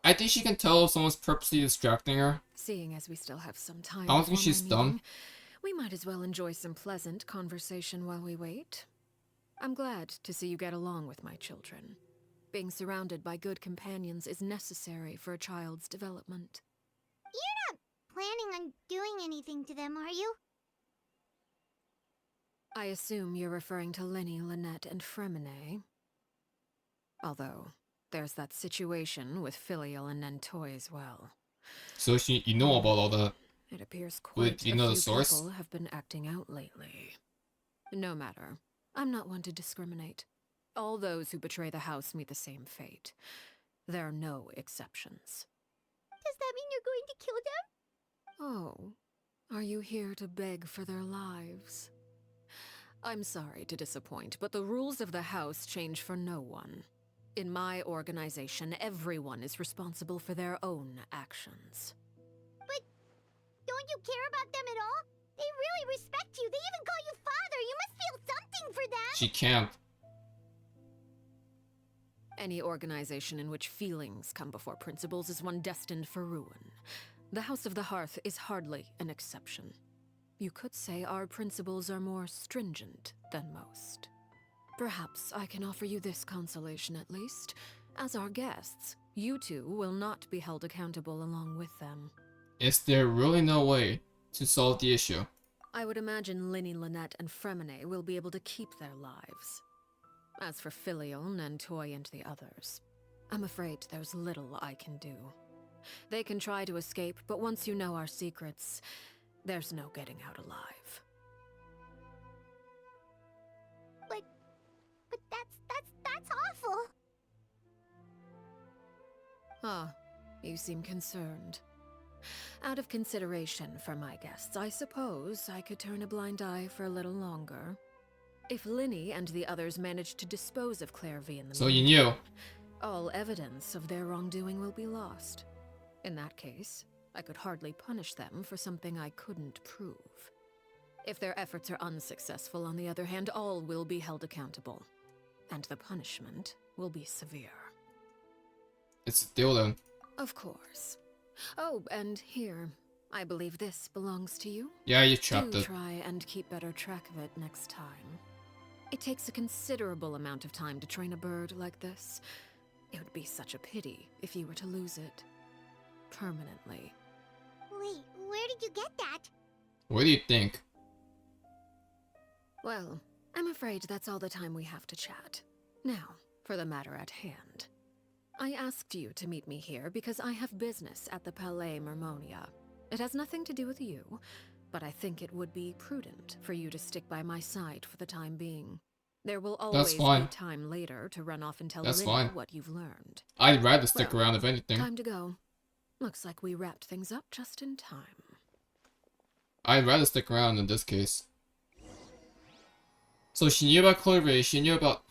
I think she can tell if someone's purposely distracting her. Seeing as we still have some time I don't think before she's my dumb. meeting, we might as well enjoy some pleasant conversation while we wait. I'm glad to see you get along with my children. Being surrounded by good companions is necessary for a child's development. You're not planning on doing anything to them, are you? I assume you're referring to Lenny, Lynette, and Fremine. Although, there's that situation with Filial and Nentoy as well. So you know about all that. It appears Wait, quite do you a know the few source? people have been acting out lately. No matter. I'm not one to discriminate. All those who betray the house meet the same fate. There are no exceptions. Does that mean you're going to kill them? Oh, are you here to beg for their lives? I'm sorry to disappoint, but the rules of the house change for no one. In my organization, everyone is responsible for their own actions. But don't you care about them at all? They really respect you. They even call you father. You must feel something for them. She can't. Any organization in which feelings come before principles is one destined for ruin. The House of the Hearth is hardly an exception. You could say our principles are more stringent than most. Perhaps I can offer you this consolation at least. As our guests, you two will not be held accountable along with them. Is there really no way to solve the issue? I would imagine Linny, Lynette, and Fremine will be able to keep their lives. As for Filial, Nentoy, and the others, I'm afraid there's little I can do. They can try to escape, but once you know our secrets, there's no getting out alive. But that's awful. Ah, you seem concerned. Out of consideration for my guests, I suppose I could turn a blind eye for a little longer. If Linny and the others manage to dispose of Clervie in the So you knew. all evidence of their wrongdoing will be lost. In that case, I could hardly punish them for something I couldn't prove. If their efforts are unsuccessful, on the other hand, all will be held accountable. And the punishment will be severe. It's a deal then. Of course. Oh, and here, I believe this belongs to you. Yeah, you trapped Do it. try and keep better track of it next time. It takes a considerable amount of time to train a bird like this. It would be such a pity if you were to lose it. Permanently. Wait, where did you get that? What do you think? Well, I'm afraid that's all the time we have to chat. Now, for the matter at hand. I asked you to meet me here because I have business at the Palais Mermonia. It has nothing to do with you, but I think it would be prudent for you to stick by my side for the time being. There will always be time later to run off and tell Linny what you've learned. I'd rather stick around if anything. Time to go. Looks like we wrapped things up just in time. I'd rather stick around in this case. So she knew about Clervie, she knew about...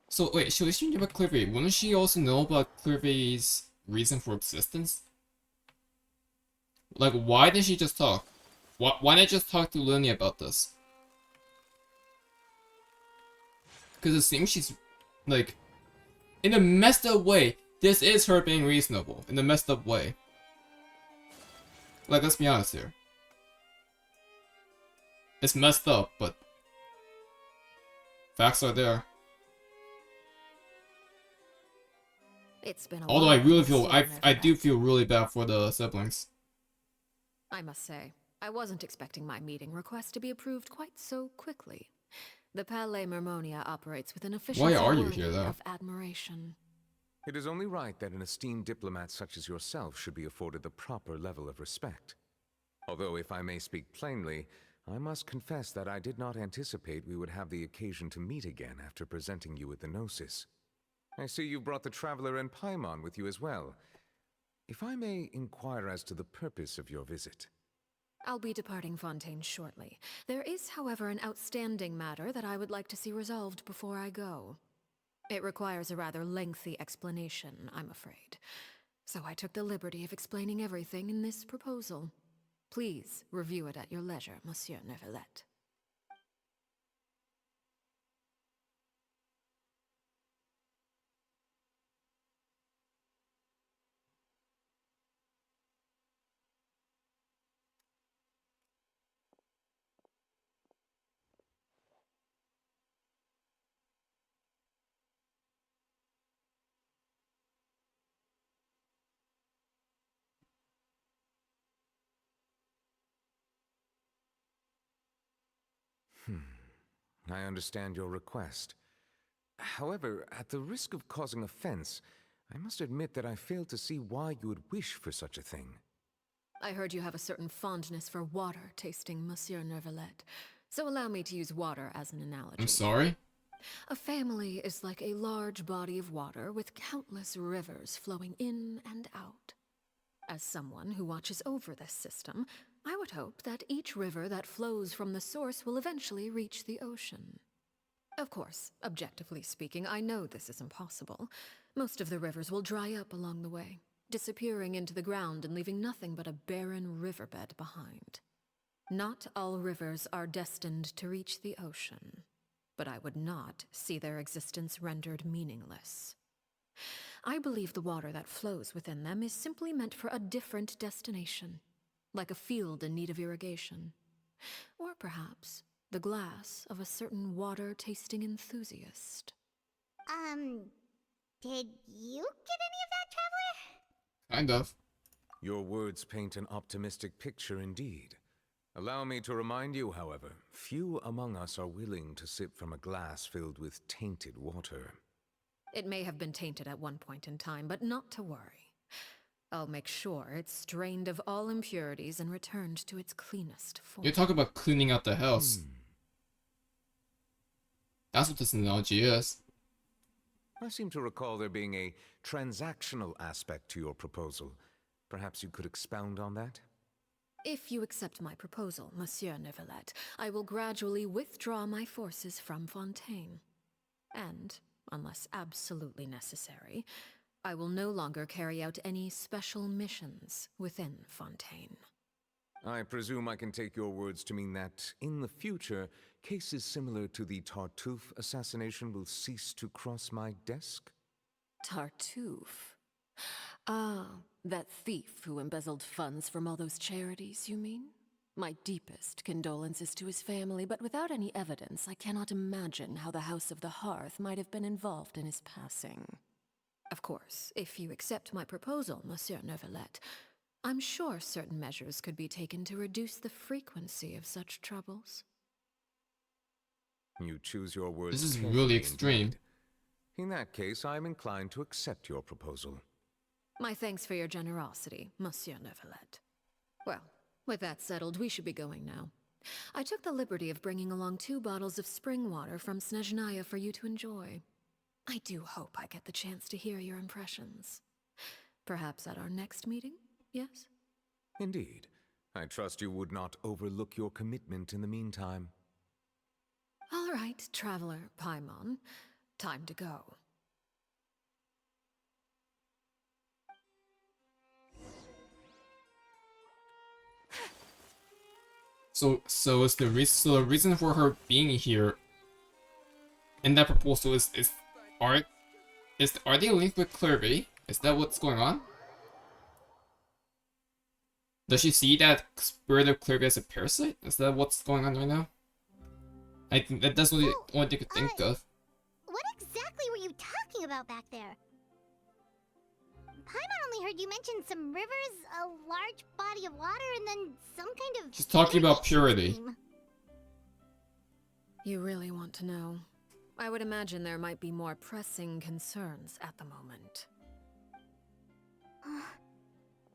So wait, she knew about Clervie. Wouldn't she also know about Clervie's reason for existence? Like, why didn't she just talk? Why not just talk to Linny about this? Because it seems she's, like... in a messed up way, this is her being reasonable. In a messed up way. Like, let's be honest here. It's messed up, but... facts are there. It's been a Although while I really since feel, you've I met. do feel really bad for the siblings. I must say, I wasn't expecting my meeting request to be approved quite so quickly. The Palais Mermonia operates with an efficiency Why are you worthy here, though? of admiration. It is only right that an esteemed diplomat such as yourself should be afforded the proper level of respect. Although, if I may speak plainly, I must confess that I did not anticipate we would have the occasion to meet again after presenting you with the Gnosis. I see you brought the Traveler and Paimon with you as well. If I may inquire as to the purpose of your visit. I'll be departing Fontaine shortly. There is, however, an outstanding matter that I would like to see resolved before I go. It requires a rather lengthy explanation, I'm afraid. So I took the liberty of explaining everything in this proposal. Please review it at your leisure, Monsieur Neuvillette. I understand your request. However, at the risk of causing offense, I must admit that I fail to see why you would wish for such a thing. I heard you have a certain fondness for water tasting, Monsieur Neuvillette. So allow me to use water as an analogy. I'm sorry? A family is like a large body of water with countless rivers flowing in and out. As someone who watches over this system, I would hope that each river that flows from the source will eventually reach the ocean. Of course, objectively speaking, I know this is impossible. Most of the rivers will dry up along the way, disappearing into the ground and leaving nothing but a barren riverbed behind. Not all rivers are destined to reach the ocean, but I would not see their existence rendered meaningless. I believe the water that flows within them is simply meant for a different destination, like a field in need of irrigation. Or perhaps the glass of a certain water-tasting enthusiast. Did you get any of that, Traveler? Kind of. Your words paint an optimistic picture indeed. Allow me to remind you, however, few among us are willing to sip from a glass filled with tainted water. It may have been tainted at one point in time, but not to worry. I'll make sure it's strained of all impurities and returned to its cleanest form. You're talking about cleaning out the house. That's what this analogy is. I seem to recall there being a transactional aspect to your proposal. Perhaps you could expound on that? If you accept my proposal, Monsieur Neuvillette, I will gradually withdraw my forces from Fontaine. And, unless absolutely necessary, I will no longer carry out any special missions within Fontaine. I presume I can take your words to mean that, in the future, cases similar to the Tartuffe assassination will cease to cross my desk? Tartuffe? Ah, that thief who embezzled funds from all those charities, you mean? My deepest condolences to his family, but without any evidence, I cannot imagine how the House of the Hearth might have been involved in his passing. Of course, if you accept my proposal, Monsieur Neuvillette, I'm sure certain measures could be taken to reduce the frequency of such troubles. You choose your words. This is carefully really extreme. indeed. In that case, I am inclined to accept your proposal. My thanks for your generosity, Monsieur Neuvillette. Well, with that settled, we should be going now. I took the liberty of bringing along 2 bottles of spring water from Snezhnaya for you to enjoy. I do hope I get the chance to hear your impressions. Perhaps at our next meeting, yes? Indeed. I trust you would not overlook your commitment in the meantime. All right, Traveler Paimon. Time to go. So is the reason for her being here in that proposal are they linked with Clervie? Is that what's going on? Does she see that spirit of Clervie as a parasite? Is that what's going on right now? I think that's what the only thing I could think of. What exactly were you talking about back there? Paimon only heard you mention some rivers, a large body of water, and then some kind of... She's talking about irrigation purity. scheme. You really want to know? I would imagine there might be more pressing concerns at the moment.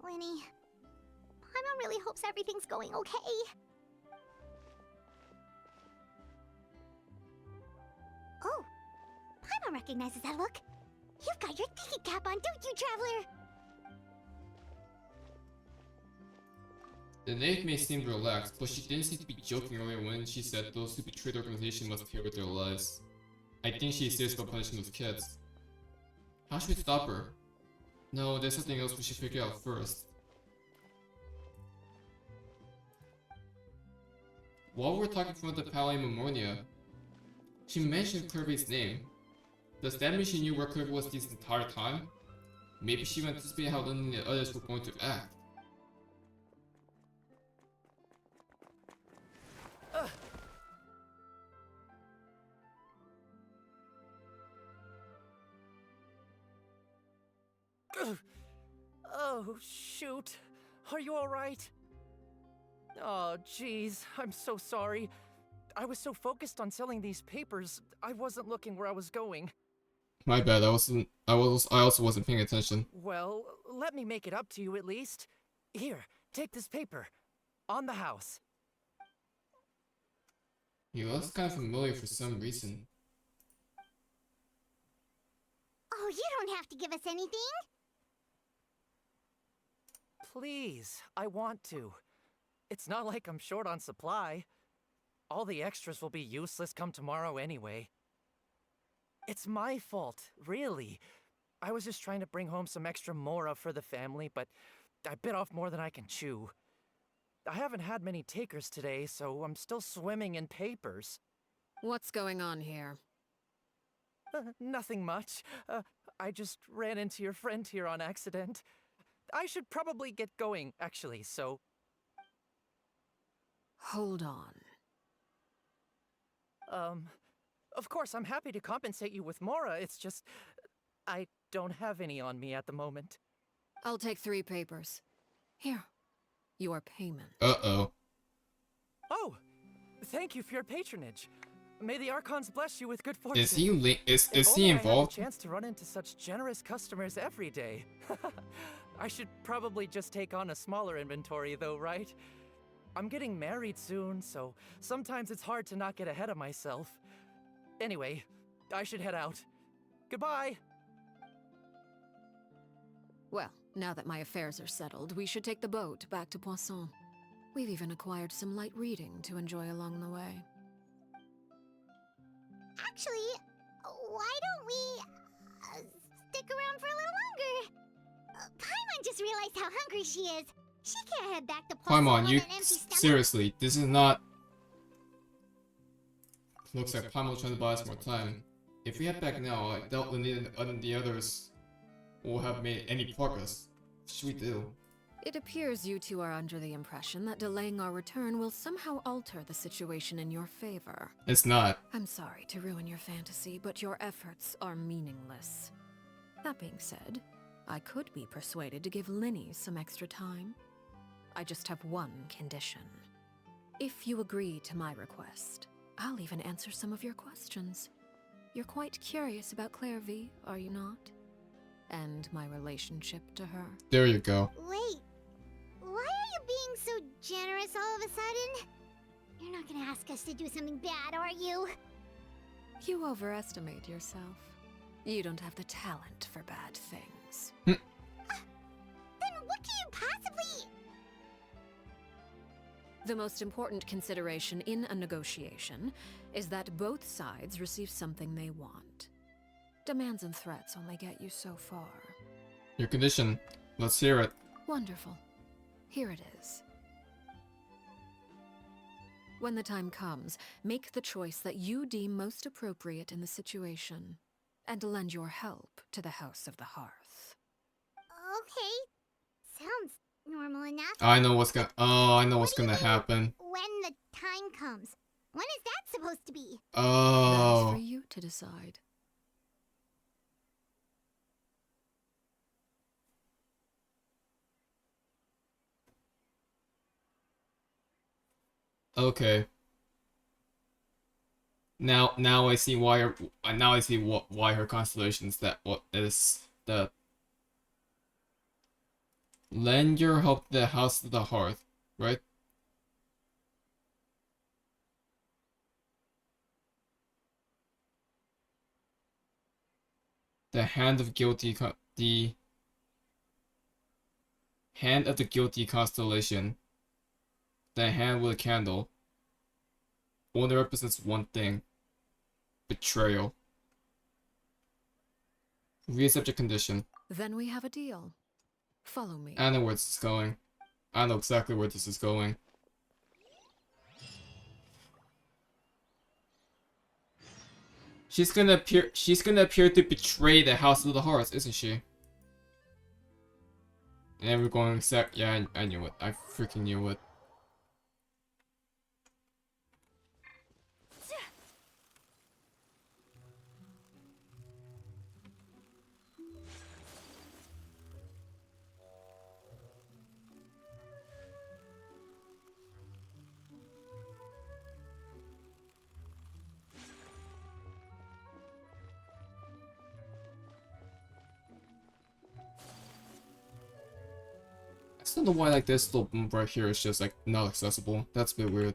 Winnie, Paimon really hopes everything's going okay. Oh, Paimon recognizes that look. You've got your thinking cap on, don't you, Traveler? The knave may seem relaxed, but she didn't seem to be joking earlier when she said those who betrayed the organization must pay with their lives. I think she's serious about punishing those kids. How should we stop her? No, there's something else we should figure out first. While we're talking from the Palais Mnemonia, she mentioned Clervie's name. Does that mean she knew where Clervie was this entire time? Maybe she anticipated how Lynn and the others were going to act. Oh, shoot. Are you alright? Oh, jeez, I'm so sorry. I was so focused on selling these papers, I wasn't looking where I was going. My bad. I also wasn't paying attention. Well, let me make it up to you at least. Here, take this paper. On the house. He looks kind of familiar for some reason. Oh, you don't have to give us anything. Please, I want to. It's not like I'm short on supply. All the extras will be useless come tomorrow anyway. It's my fault, really. I was just trying to bring home some extra mora for the family, but I bit off more than I can chew. I haven't had many takers today, so I'm still swimming in papers. What's going on here? Nothing much. I just ran into your friend here on accident. I should probably get going, actually, so... Hold on. Of course, I'm happy to compensate you with mora, it's just... I don't have any on me at the moment. I'll take 3 papers. Here. Your payment. Uh-oh. Oh! Thank you for your patronage. May the Archons bless you with good fortune. Is he is If he only I had involved? the chance to run into such generous customers every day. I should probably just take on a smaller inventory though, right? I'm getting married soon, so sometimes it's hard to not get ahead of myself. Anyway, I should head out. Goodbye! Well, now that my affairs are settled, we should take the boat back to Poisson. We've even acquired some light reading to enjoy along the way. Actually, why don't we stick around for a little longer? Paimon just realized how hungry she is. She can't head back to Poisson Paimon, on you an empty stomach. seriously, this is not. Looks like Paimon's trying to buy us more time. If we head back now, I doubt the others will have made any progress. What should we do? It appears you two are under the impression that delaying our return will somehow alter the situation in your favor. It's not. I'm sorry to ruin your fantasy, but your efforts are meaningless. That being said, I could be persuaded to give Linny some extra time. I just have one condition. If you agree to my request, I'll even answer some of your questions. You're quite curious about Clervie, are you not? And my relationship to her. There you go. Wait, why are you being so generous all of a sudden? You're not gonna ask us to do something bad, are you? You overestimate yourself. You don't have the talent for bad things. Then what can you possibly... The most important consideration in a negotiation is that both sides receive something they want. Demands and threats only get you so far. Your condition. Let's hear it. Wonderful. Here it is. When the time comes, make the choice that you deem most appropriate in the situation, and lend your help to the House of the Hearth. Okay, sounds normal enough. I know what's gonna. Oh, I know what's What do you gonna mean, happen. When the time comes. When is that supposed to be? That is Oh. for you to decide. Okay. Now I see why her. Now I see why her constellation's that. What is that? Lend your help to the House of the Hearth, right? The hand of guilty. The hand of the guilty constellation. The hand with a candle. Only represents one thing. Betrayal. Reaccept your condition. Then we have a deal. Follow me. I know where this is going. I know exactly where this is going. She's gonna appear to betray the House of the Hearts, isn't she? And we're going yeah, I knew it. I freaking knew it. just don't know why like this little bump right here is just like not accessible. That's a bit weird.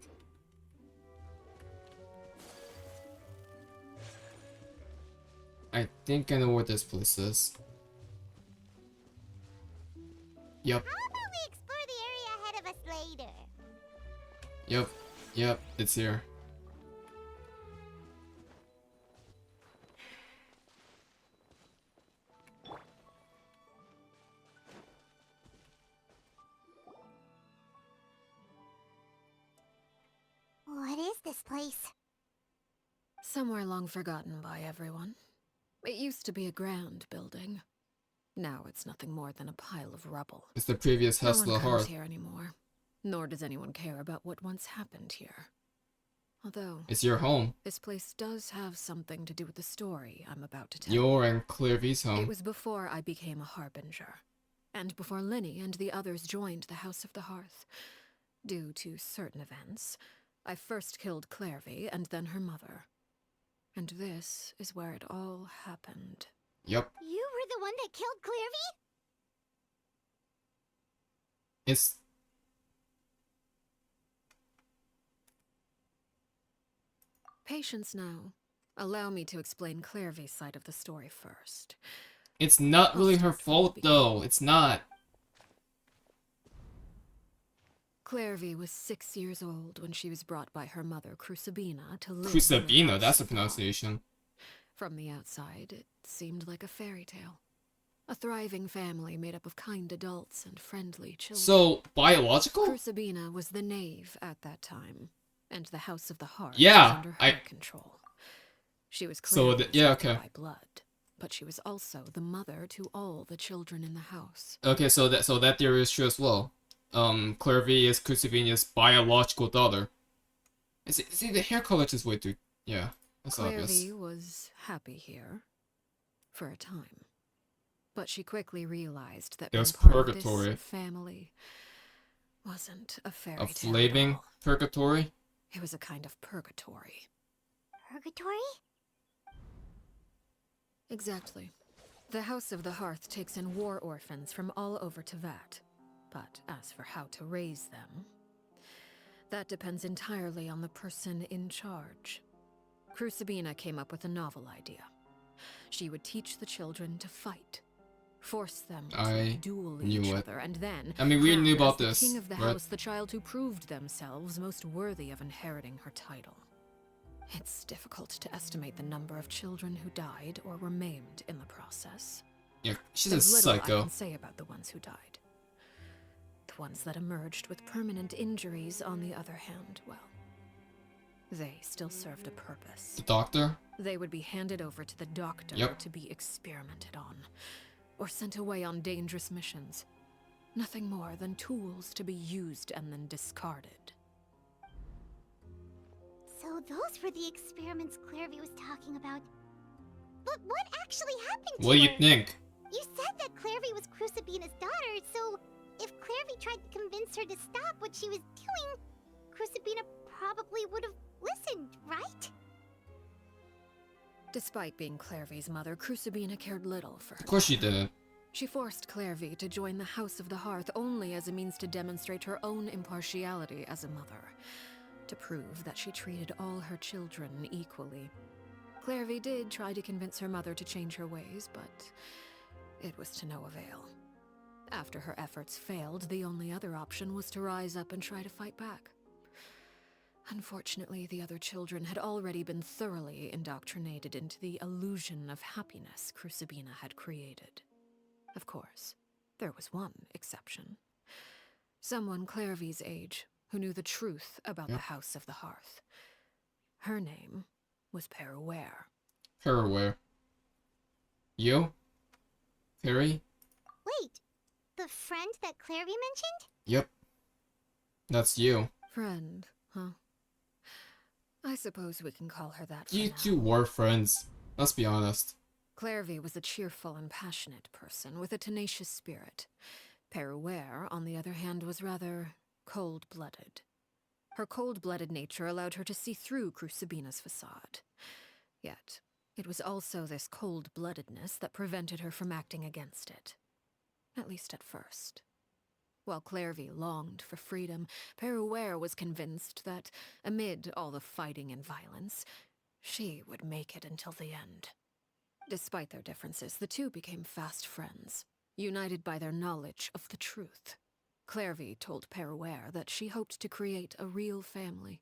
I think I know where this place is. Yep. How about we explore the area ahead of us later? Yep, it's here. What is this place? Somewhere long forgotten by everyone. It used to be a grand building. Now it's nothing more than a pile of rubble. It's the previous No Hesla one comes Hearth. here anymore, nor does anyone care about what once happened here. Although, It's your home. this place does have something to do with the story I'm about to tell. Your and Clervie's home. It was before I became a Harbinger, and before Linny and the others joined the House of the Hearth. Due to certain events, I first killed Clervie and then her mother. And this is where it all happened. Yep. You were the one that killed Clervie? It's... Patience now. Allow me to explain Clervie's side of the story first. It's not really her fault though. It's not. Clervie was 6 years old when she was brought by her mother, Crucibina, to live in the Crucibina, House that's a of the Hearth. pronunciation. From the outside, it seemed like a fairy tale. A thriving family made up of kind adults and friendly children. So, biological? Crucibina was the knave at that time, and the House of the Hearth Yeah, was under her control. She was So Clervie's yeah, mother okay. by blood, but she was also the mother to all the children in the house. Okay, so that theory is true as well. Clervie is Crucibina's biological daughter. See, the hair color just way too... Yeah, that's obvious. Clervie was happy here, for a time. But she quickly realized that It was being part of purgatory. this family wasn't a fairy A tale at flaming all. purgatory? It was a kind of purgatory. Purgatory? Exactly. The House of the Hearth takes in war orphans from all over Tevat. But as for how to raise them, that depends entirely on the person in charge. Crucibina came up with a novel idea. She would teach the children to fight, force them to I duel knew each it. other, and then I mean, we crown knew as about the this, king of the right? house the child who proved themselves most worthy of inheriting her title. It's difficult to estimate the number of children who died or were maimed in the process. Yeah, she's There's a little I psycho. can say about the ones who died. The ones that emerged with permanent injuries, on the other hand, well, they still served a purpose. The doctor? They would be handed over to the doctor Yep. to be experimented on, or sent away on dangerous missions. Nothing more than tools to be used and then discarded. So those were the experiments Clervie was talking about. But what actually happened to What do you her? think? You said that Clervie was Crucibina's daughter, so if Clervie tried to convince her to stop what she was doing, Crucibina probably would have listened, right? Despite being Clervie's mother, Crucibina cared little for her. Of course she daughter. didn't. She forced Clervie to join the House of the Hearth only as a means to demonstrate her own impartiality as a mother, to prove that she treated all her children equally. Clervie did try to convince her mother to change her ways, but it was to no avail. After her efforts failed, the only other option was to rise up and try to fight back. Unfortunately, the other children had already been thoroughly indoctrinated into the illusion of happiness Crucibina had created. Of course, there was one exception. Someone Clervie's age who knew the truth about the House of the Hearth. Her name was Peruere. Her You? Fairy? Wait, the friend that Clervie mentioned? Yep. That's you. Friend, huh? I suppose we can call her that for You now. two were friends. Let's be honest. Clervie was a cheerful and passionate person with a tenacious spirit. Peruere, on the other hand, was rather cold-blooded. Her cold-blooded nature allowed her to see through Crucibina's facade. Yet, it was also this cold-bloodedness that prevented her from acting against it. At least at first. While Clervie longed for freedom, Perouere was convinced that, amid all the fighting and violence, she would make it until the end. Despite their differences, the two became fast friends, united by their knowledge of the truth. Clervie told Perouere that she hoped to create a real family,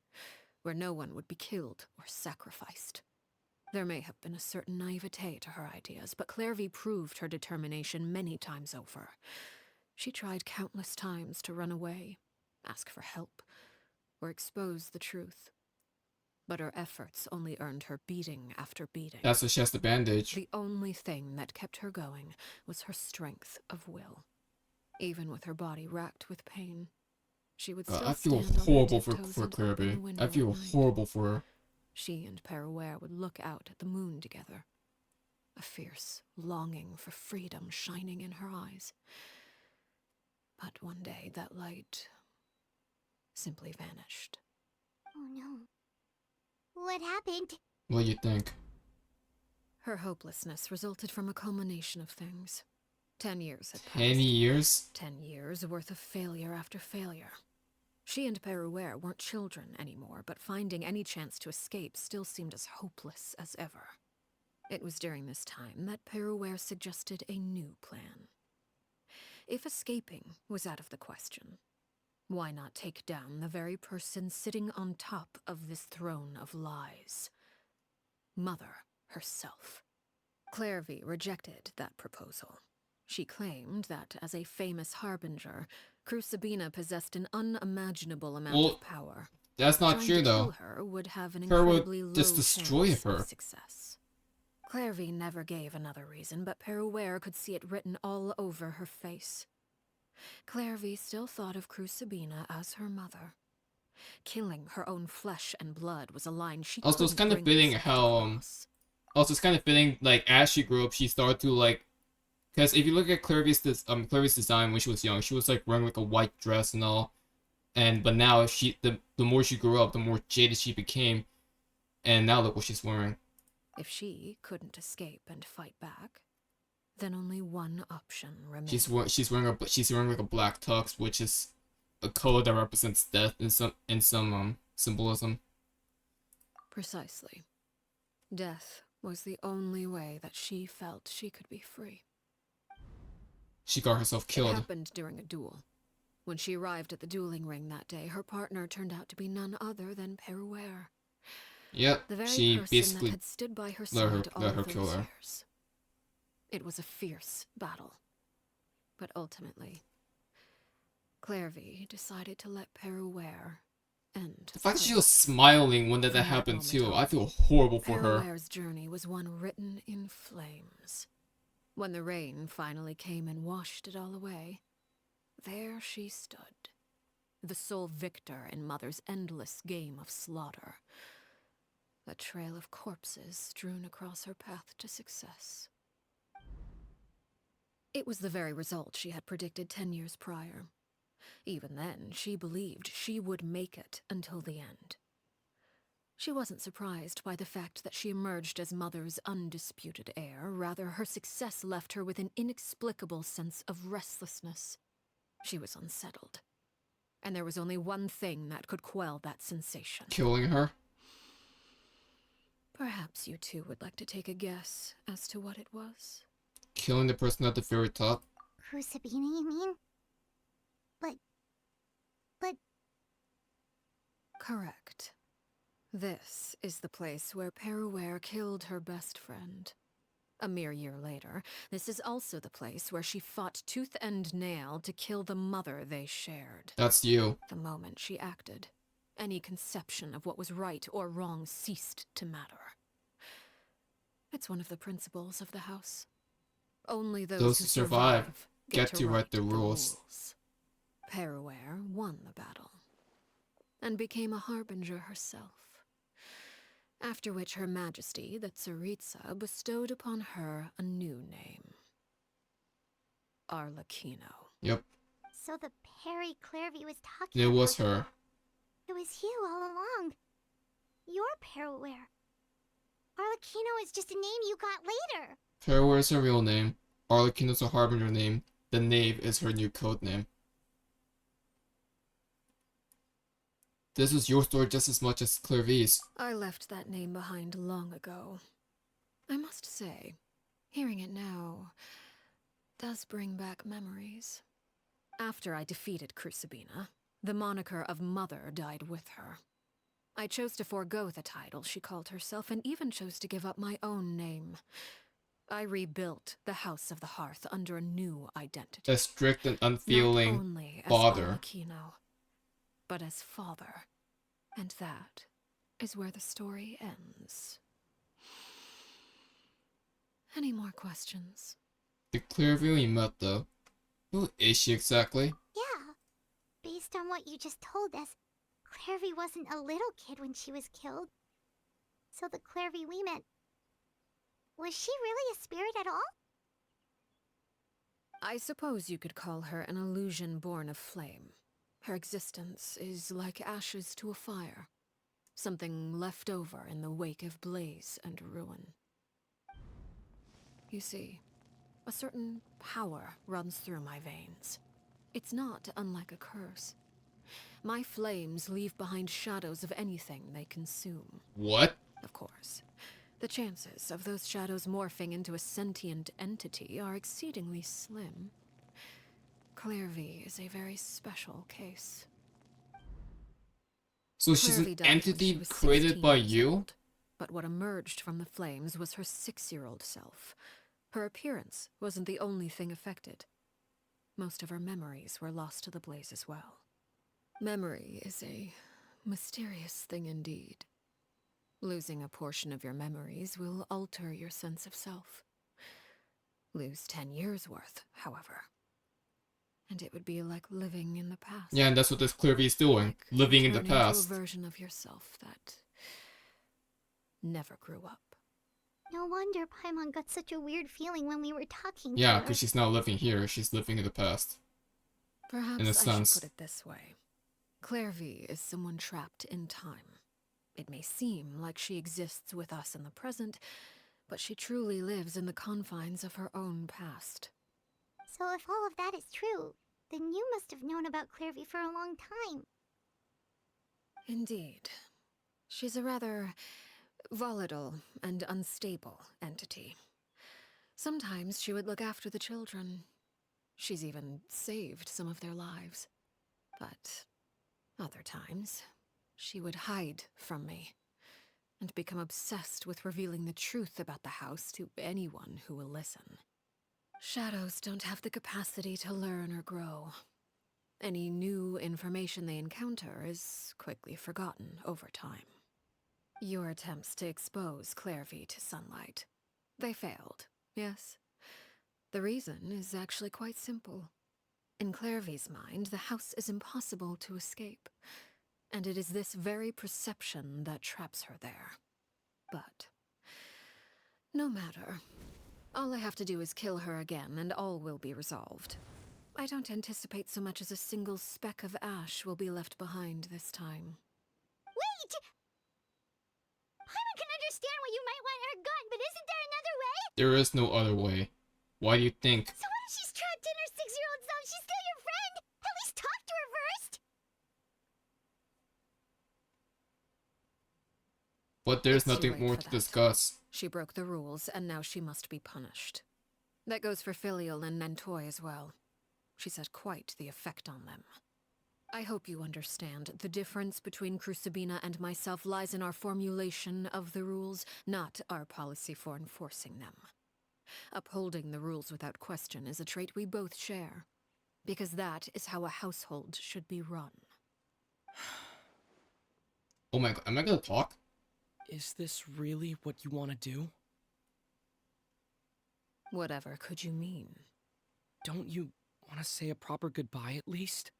where no one would be killed or sacrificed. There may have been a certain naivete to her ideas, but Clervie proved her determination many times over. She tried countless times to run away, ask for help, or expose the truth. But her efforts only earned her beating after beating. That's why she has the bandage. The only thing that kept her going was her strength of will. Even with her body racked with pain, she would still I feel stand on her horrible for tiptoes and open Clervie. the window I feel at night. horrible for her. She and Perouere would look out at the moon together, a fierce longing for freedom shining in her eyes. But one day that light simply vanished. Oh no. What happened? What do you think? Her hopelessness resulted from a culmination of things. 10 years had passed. 10 years? 10 years worth of failure after failure. She and Perouere weren't children anymore, but finding any chance to escape still seemed as hopeless as ever. It was during this time that Perouere suggested a new plan. If escaping was out of the question, why not take down the very person sitting on top of this throne of lies? Mother herself. Clervie rejected that proposal. She claimed that, as a famous harbinger, Crucibina possessed an unimaginable amount of power. That's not Trying true, to though. kill her would have an Her would incredibly low just destroy chance her. of success. Clervie never gave another reason, but Perouere could see it written all over her face. Clervie still thought of Crucibina as her mother. Killing her own flesh and blood was a line she Also, it's couldn't kind of bring fitting herself how, to cross. Also, it's kind of fitting, like, as she grew up, she started to, like... Because if you look at Clervie's design when she was young, she was, like, wearing, like, a white dress and all. But now, the more she grew up, the more jaded she became. And now look what she's wearing. If she couldn't escape and fight back, then only one option remained. She's wearing like a black tux, which is a color that represents death in some symbolism. Precisely. Death was the only way that she felt she could be free. She got herself It killed. happened during a duel. When she arrived at the dueling ring that day, her partner turned out to be none other than Perouere. Yep, The very she person basically that had stood by her let side all her those kill her. years. It was a fierce battle. But ultimately, Clervie decided to let Perouere end. The fact that she was smiling when that From that happened moment too, on, I feel horrible for her. Perouere's journey was one written in flames. When the rain finally came and washed it all away, there she stood, the sole victor in Mother's endless game of slaughter. A trail of corpses strewn across her path to success. It was the very result she had predicted 10 years prior. Even then, she believed she would make it until the end. She wasn't surprised by the fact that she emerged as Mother's undisputed heir. Rather, her success left her with an inexplicable sense of restlessness. She was unsettled. And there was only one thing that could quell that sensation. Killing her? Perhaps you two would like to take a guess as to what it was? Killing the person at the very top? Crucibina, you mean? But... Correct. This is the place where Perouere killed her best friend. A mere year later, this is also the place where she fought tooth and nail to kill the mother they shared. That's you. The moment she acted, any conception of what was right or wrong ceased to matter. It's one of the principles of the house. Only those who survive get to write the rules. Perouere won the battle, and became a harbinger herself. After which Her Majesty, the Tsaritsa, bestowed upon her a new name. Arlecchino. Yep, So the Perry Clervie was talking it about... was her. It was you all along. You're Perouere. Arlecchino is just a name you got later. Perouere is her real name. Arlecchino is her harbinger name. The Knave is her new code name. This was your story just as much as Clervie's. I left that name behind long ago. I must say, hearing it now does bring back memories. After I defeated Crucibina, the moniker of Mother died with her. I chose to forego the title she called herself and even chose to give up my own name. I rebuilt the House of the Hearth under a new identity. A strict and Not unfeeling only as father. Arlecchino, but as father. And that is where the story ends. Any more questions? The Clervie we met though. Who is she exactly? Yeah. Based on what you just told us, Clervie wasn't a little kid when she was killed. So the Clervie we met, was she really a spirit at all? I suppose you could call her an illusion born of flame. Her existence is like ashes to a fire. Something left over in the wake of blaze and ruin. You see, a certain power runs through my veins. It's not unlike a curse. My flames leave behind shadows of anything they consume. What? Of course, the chances of those shadows morphing into a sentient entity are exceedingly slim. Clervie is a very special case. So she's Clervie an died when she entity was created 16 by years you? old, but what emerged from the flames was her 6-year-old self. Her appearance wasn't the only thing affected. Most of her memories were lost to the blaze as well. Memory is a mysterious thing indeed. Losing a portion of your memories will alter your sense of self. Lose 10 years' worth, however, and it would be like living in the past. Yeah, and that's what this Clervie is doing. Like Living in the returning past. to a version of yourself that never grew up. No wonder Paimon got such a weird feeling when we were talking Yeah, to her. because she's not living here, she's living in the past. Perhaps in a I sense. should put it this way. Clervie is someone trapped in time. It may seem like she exists with us in the present, but she truly lives in the confines of her own past. So if all of that is true, then you must have known about Clervie for a long time. Indeed. She's a rather volatile and unstable entity. Sometimes she would look after the children. She's even saved some of their lives. But other times, she would hide from me and become obsessed with revealing the truth about the house to anyone who will listen. Shadows don't have the capacity to learn or grow. Any new information they encounter is quickly forgotten over time. Your attempts to expose Clervie to sunlight, they failed, yes? The reason is actually quite simple. In Clervie's mind, the house is impossible to escape, and it is this very perception that traps her there. But no matter. All I have to do is kill her again, and all will be resolved. I don't anticipate so much as a single speck of ash will be left behind this time. Wait! Paimon can understand why you might want her gone, but isn't there another way? There is no other way. Why do you think? So what if she's trapped in her 6-year-old self? She's still your friend! At least talk to her first! But there's It's too nothing late more for to that. discuss. She broke the rules, and now she must be punished. That goes for Filial and Nantoy as well. She's had quite the effect on them. I hope you understand the difference between Crucibina and myself lies in our formulation of the rules, not our policy for enforcing them. Upholding the rules without question is a trait we both share, because that is how a household should be run. Oh my god, am I gonna talk? Is this really what you want to do? Whatever could you mean? Don't you want to say a proper goodbye at least?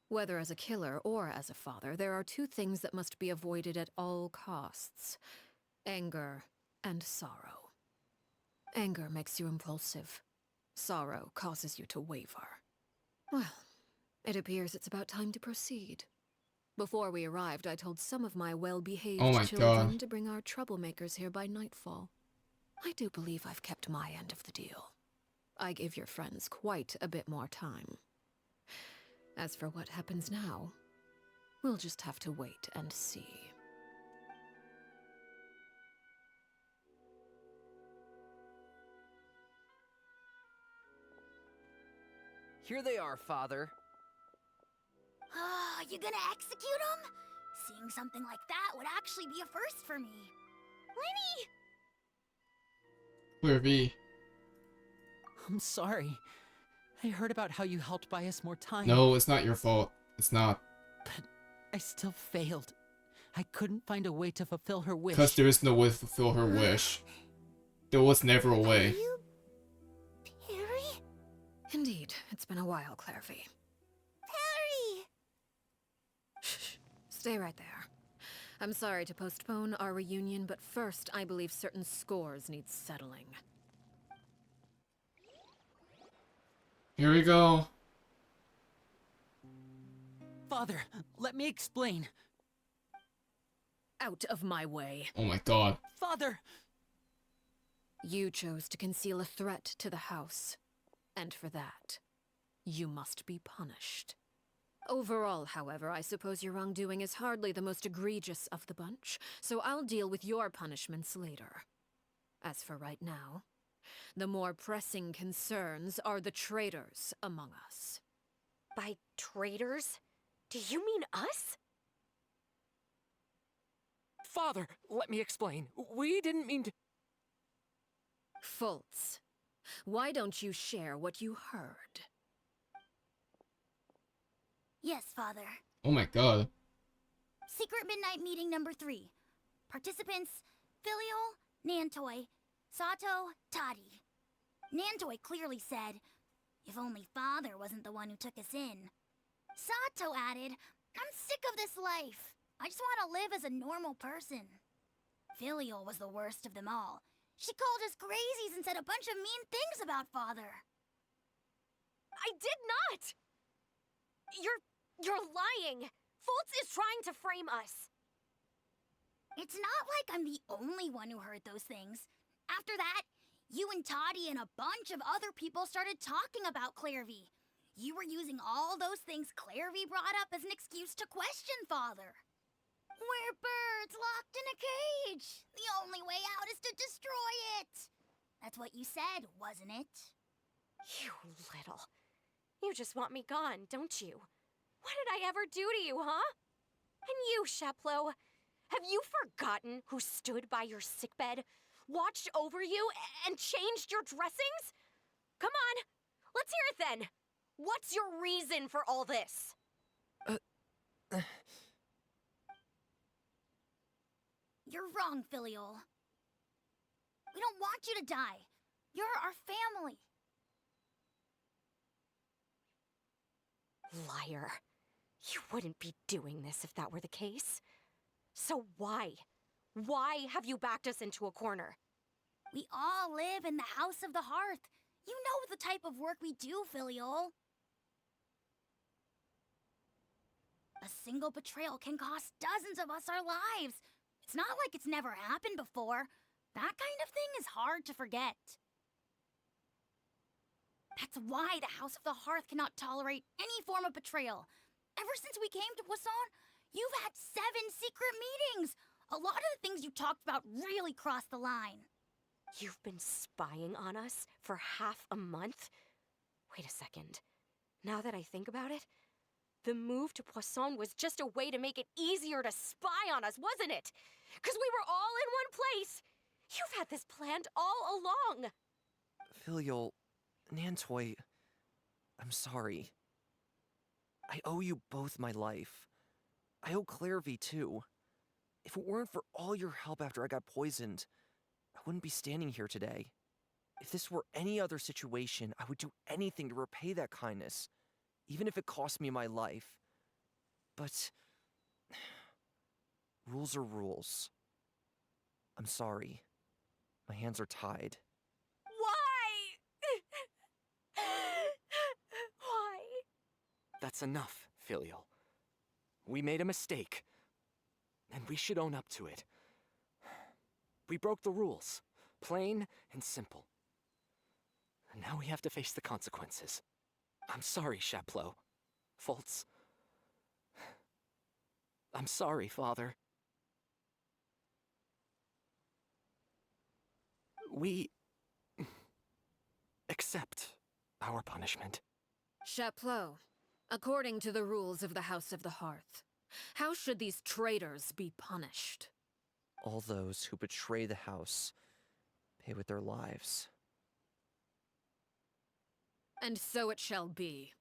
Whether as a killer or as a father, there are two things that must be avoided at all costs: anger and sorrow. Anger makes you impulsive. Sorrow causes you to waver. Well, it appears it's about time to proceed. Before we arrived, I told some of my well-behaved Oh my children God. to bring our troublemakers here by nightfall. I do believe I've kept my end of the deal. I gave your friends quite a bit more time. As for what happens now, we'll just have to wait and see. Here they are, Father. You gonna execute him? Seeing something like that would actually be a first for me. Lenny! Clervie. I'm sorry. I heard about how you helped buy us more time. No, it's not your fault. It's not. But I still failed. I couldn't find a way to fulfill her wish. Because there is no way to fulfill her wish. There was never a way. Are you... Perry? Indeed, it's been a while, Clervie. Perry! Shh, stay right there. I'm sorry to postpone our reunion, but first I believe certain scores need settling. Here we go. Father, let me explain. Out of my way. Oh my god. Father! You chose to conceal a threat to the house. And for that, you must be punished. Overall, however, I suppose your wrongdoing is hardly the most egregious of the bunch, so I'll deal with your punishments later. As for right now, the more pressing concerns are the traitors among us. By traitors? Do you mean us? Father, let me explain. We didn't mean to... Fultz, why don't you share what you heard? Yes, Father. Oh my god. Secret Midnight Meeting number 3. Participants, Filial, Nantoi, Sato, Toddy. Nantoi clearly said, if only Father wasn't the one who took us in. Sato added, I'm sick of this life. I just want to live as a normal person. Filial was the worst of them all. She called us crazies and said a bunch of mean things about Father. I did not! You're lying! Fultz is trying to frame us! It's not like I'm the only one who heard those things. After that, you and Toddy and a bunch of other people started talking about Clervie. You were using all those things Clervie brought up as an excuse to question Father. We're birds locked in a cage. The only way out is to destroy it. That's what you said, wasn't it? You little... You just want me gone, don't you? What did I ever do to you, huh? And you, Sheplo, have you forgotten who stood by your sickbed, watched over you, and changed your dressings? Come on, let's hear it then. What's your reason for all this? You're wrong, Filial. We don't want you to die. You're our family. Liar. You wouldn't be doing this if that were the case. So why? Why have you backed us into a corner? We all live in the House of the Hearth. You know the type of work we do, Filial. A single betrayal can cost dozens of us our lives. It's not like it's never happened before. That kind of thing is hard to forget. That's why the House of the Hearth cannot tolerate any form of betrayal. Ever since we came to Poisson, you've had 7 secret meetings. A lot of the things you talked about really crossed the line. You've been spying on us for half a month? Wait a second. Now that I think about it, the move to Poisson was just a way to make it easier to spy on us, wasn't it? Because we were all in one place. You've had this planned all along. Filial, Nantoi, I'm sorry. I owe you both my life. I owe Clervie too. If it weren't for all your help after I got poisoned, I wouldn't be standing here today. If this were any other situation, I would do anything to repay that kindness, even if it cost me my life. But rules are rules. I'm sorry. My hands are tied. Why? Why? That's enough, Filial. We made a mistake, and we should own up to it. We broke the rules, plain and simple. Now we have to face the consequences. I'm sorry, Chapleau. Fultz. I'm sorry, Father. We accept our punishment. Chapleau, according to the rules of the House of the Hearth, how should these traitors be punished? All those who betray the house pay with their lives. And so it shall be.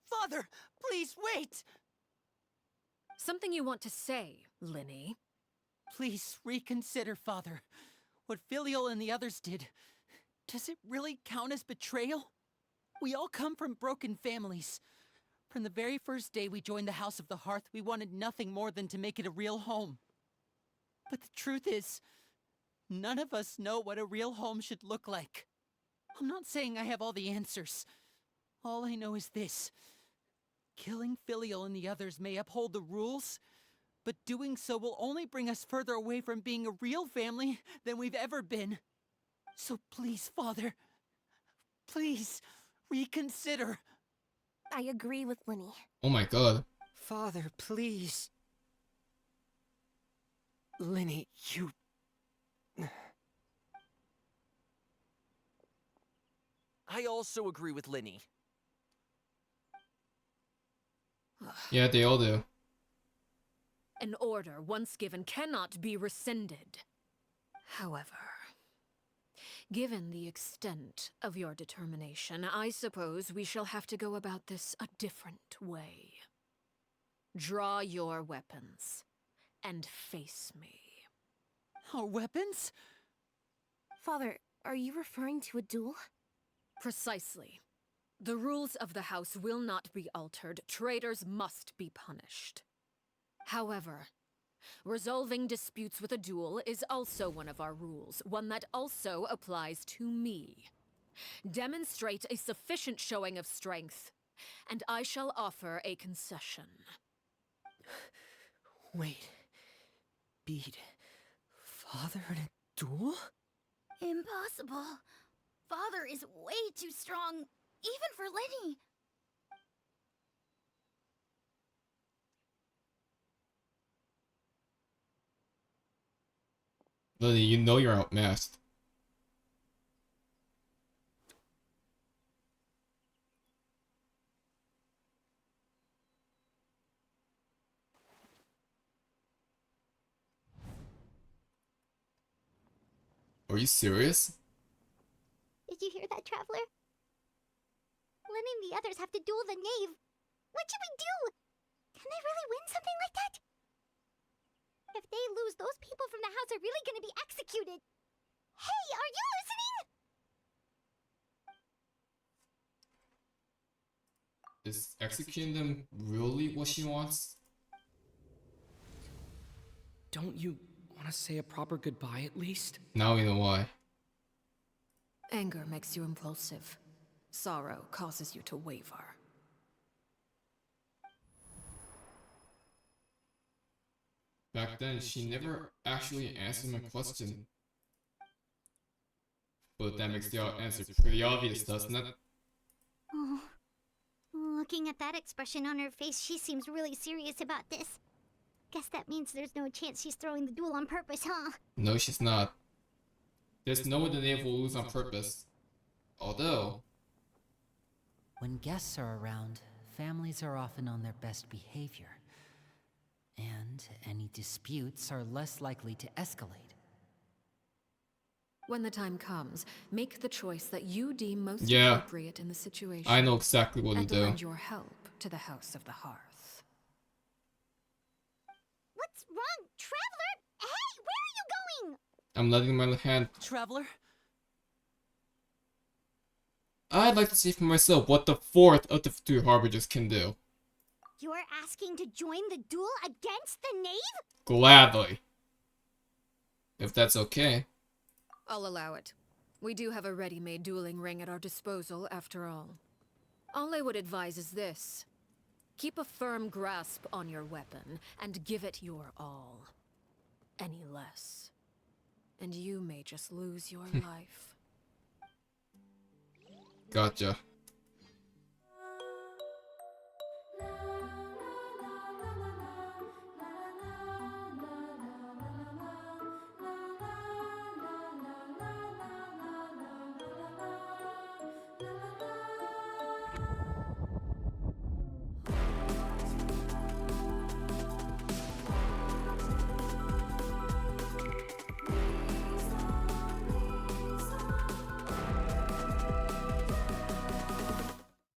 Father, please wait! Something you want to say, Linny? Please reconsider, Father. What Filial and the others did, does it really count as betrayal? We all come from broken families. From the very first day we joined the House of the Hearth, we wanted nothing more than to make it a real home. But the truth is, none of us know what a real home should look like. I'm not saying I have all the answers. All I know is this. Killing Filial and the others may uphold the rules, but doing so will only bring us further away from being a real family than we've ever been. So please, Father, please, reconsider. I agree with Linny. Oh my god. Father, please. Linny, you... I also agree with Linny. Yeah, they all do. An order once given cannot be rescinded. However, given the extent of your determination, I suppose we shall have to go about this a different way. Draw your weapons and face me. Our weapons? Father, are you referring to a duel? Precisely. The rules of the house will not be altered. Traitors must be punished. However, resolving disputes with a duel is also one of our rules, one that also applies to me. Demonstrate a sufficient showing of strength, and I shall offer a concession. Wait. Beat Father in a duel? Impossible. Father is way too strong, even for Linny. Lily, you know you're outmasked. Are you serious? Did you hear that, Traveler? Linny and the others have to duel the knave. What should we do? Can they really win something like that? If they lose, those people from the house are really gonna be executed. Hey, are you listening? Is executing them really what she wants? Don't you want to say a proper goodbye at least? Now we know why. Anger makes you impulsive. Sorrow causes you to waver. Back then, she never actually answered my question. But that makes the answer pretty obvious, doesn't it? Oh, looking at that expression on her face, she seems really serious about this. Guess that means there's no chance she's throwing the duel on purpose, huh? No, she's not. There's no way the knave will lose on purpose. Although... When guests are around, families are often on their best behavior. And any disputes are less likely to escalate. When the time comes, make the choice that you deem most Yeah. appropriate in the situation. I know exactly what to and do. lend your help to the House of the Hearth. What's wrong, Traveler? Hey, where are you going? I'm letting my hand... Traveler? I'd like to see for myself what the fourth of the two Harbingers can do. You're asking to join the duel against the knave? Gladly. If that's okay. I'll allow it. We do have a ready-made dueling ring at our disposal, after all. All I would advise is this. Keep a firm grasp on your weapon, and give it your all. Any less, and you may just lose your life. Gotcha.